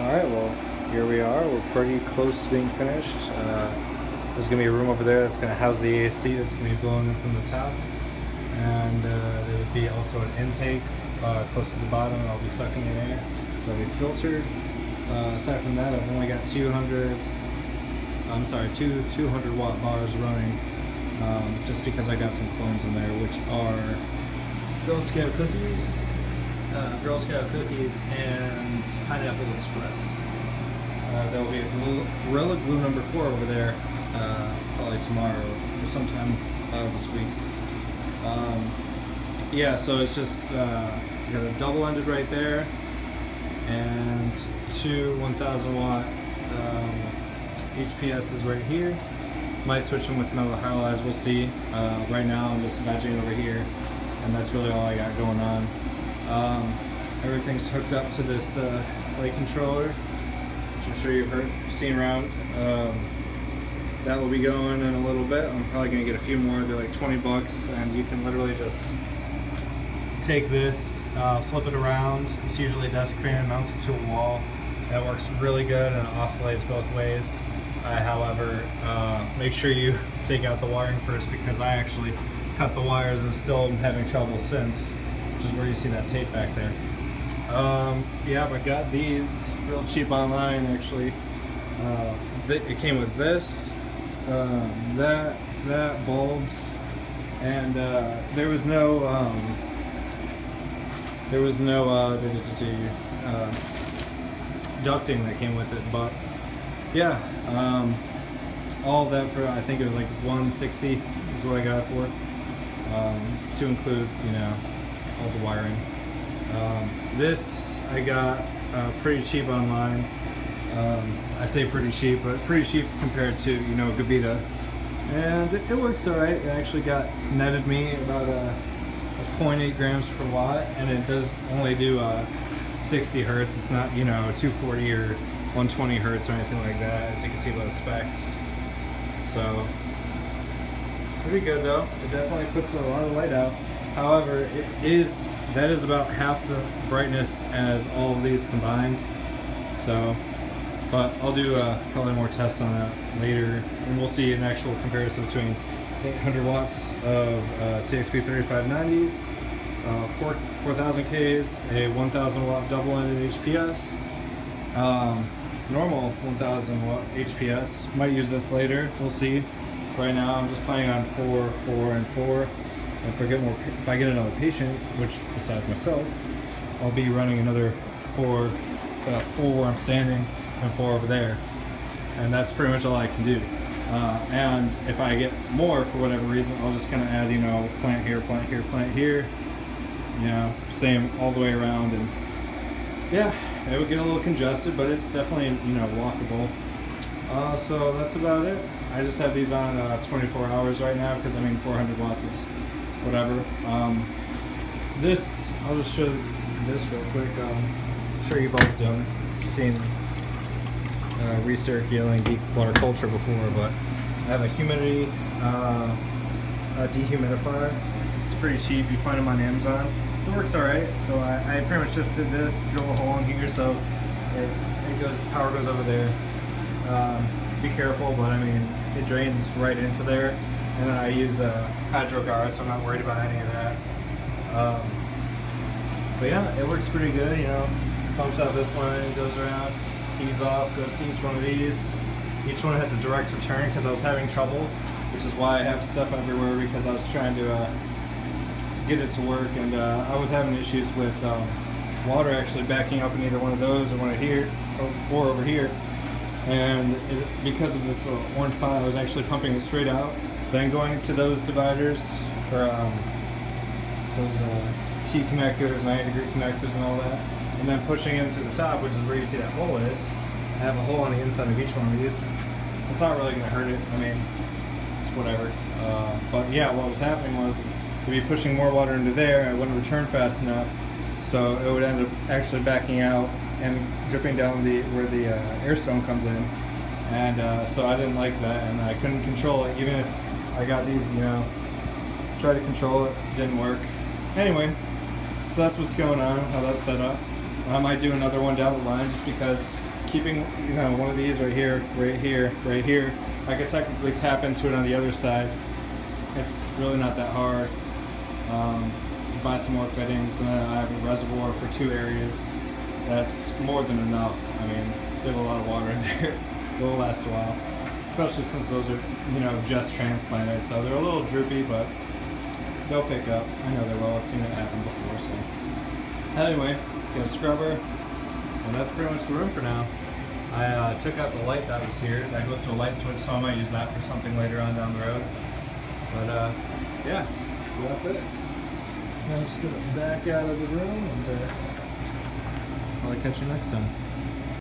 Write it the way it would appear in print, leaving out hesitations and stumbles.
Alright, well, here we are. We're pretty close to being finished. There's going to be a room over there that's going to house the AC that's going to be blowing in from the top. And there would be also an intake close to the bottom, and I'll be sucking in air. It'll be filtered. Aside from that, I've only got 200 watt bars running, just because I got some clones in there, which are Girl Scout cookies, and Pineapple Express. There'll be a Gorilla Glue number 4 over there, probably tomorrow or sometime this week. Yeah, so it's just you got a double-ended right there, and two 1,000 watt HPSs right here. Might switch them with metal halides, we'll see. Right now I'm just vegging over here, and that's really all I got going on. Everything's hooked up to this light controller, which I'm sure you've seen around. That will be going in a little bit. I'm probably gonna get a few more. They're like 20 bucks, and you can literally just take this, flip it around. It's usually desk fan, mount it to a wall. That works really good, and it oscillates both ways. However, make sure you take out the wiring first, because I actually cut the wires and still am having trouble since, which is where you see that tape back there. Yeah, I got these real cheap online actually. It came with this, that bulbs, and there was no ducting that came with it, but yeah, all of that for, I think it was like $160 is what I got it for, to include, you know, all the wiring. This I got pretty cheap online. I say pretty cheap, but pretty cheap compared to, you know, Gavita, and it works all right. It actually netted me about a 0.8 grams per watt, and it does only do 60 hertz. It's not, you know, 240 or 120 hertz or anything like that, as you can see by the specs. So pretty good though. It definitely puts a lot of light out. However, that is about half the brightness as all of these combined. So, but I'll do probably more tests on that later, and we'll see an actual comparison between 800 watts of CXB 3590s, 4000 Ks, a 1000 watt double-ended HPS, normal 1000 watt HPS. Might use this later, we'll see. Right now I'm just planning on 4, 4, and 4. If I get another patient, which besides myself, I'll be running another 4 where I'm standing and 4 over there, and that's pretty much all I can do. And if I get more for whatever reason, I'll just kind of add, you know, plant here, plant here, plant here, you know, same all the way around. And yeah, it would get a little congested, but it's definitely, you know, walkable. So that's about it. I just have these on 24 hours right now, because I mean 400 watts is whatever. This, I'll just show this real quick. I'm sure you've all seen recirculating deep water culture before, but I have a humidity dehumidifier. It's pretty cheap. You find them on Amazon. It works all right. So I pretty much just did this, drill a hole in here, so power goes over there. Be careful, but I mean it drains right into there, and then I use a hydro guard, so I'm not worried about any of that. But yeah, it works pretty good. You know, pumps out this line, goes around, tees off, goes to each one of these. Each one has a direct return, because I was having trouble, which is why I have stuff everywhere, because I was trying to get it to work, and I was having issues with water actually backing up in either one of those or one here or over here. And because of this orange pot, I was actually pumping it straight out, then going to those dividers, or those T connectors, 90-degree connectors and all that, and then pushing in through the top, which is where you see that hole is. I have a hole on the inside of each one of these. It's not really going to hurt it. I mean, it's whatever. But yeah, what was happening was to be pushing more water into there, and it wouldn't return fast enough, so it would end up actually backing out and dripping down where the air stone comes in. And so I didn't like that, and I couldn't control it. Even if I got these, you know, tried to control it, didn't work. Anyway, so that's what's going on, how that's set up. I might do another one down the line just because keeping, you know, one of these right here, right here, right here, I could technically tap into it on the other side. It's really not that hard. Buy some more fittings, and then I have a reservoir for 2 areas. That's more than enough. I mean, there's a lot of water in there. It will last a while, especially since those are, you know, just transplanted. So they're a little droopy, but they'll pick up. I know they will. I've seen it happen before. So anyway, get a scrubber, and that's pretty much the room for now. I took out the light that was here. That goes to a light switch, so I might use that for something later on down the road. But yeah, so that's it. I'm just gonna back out of the room, and I'll catch you next time.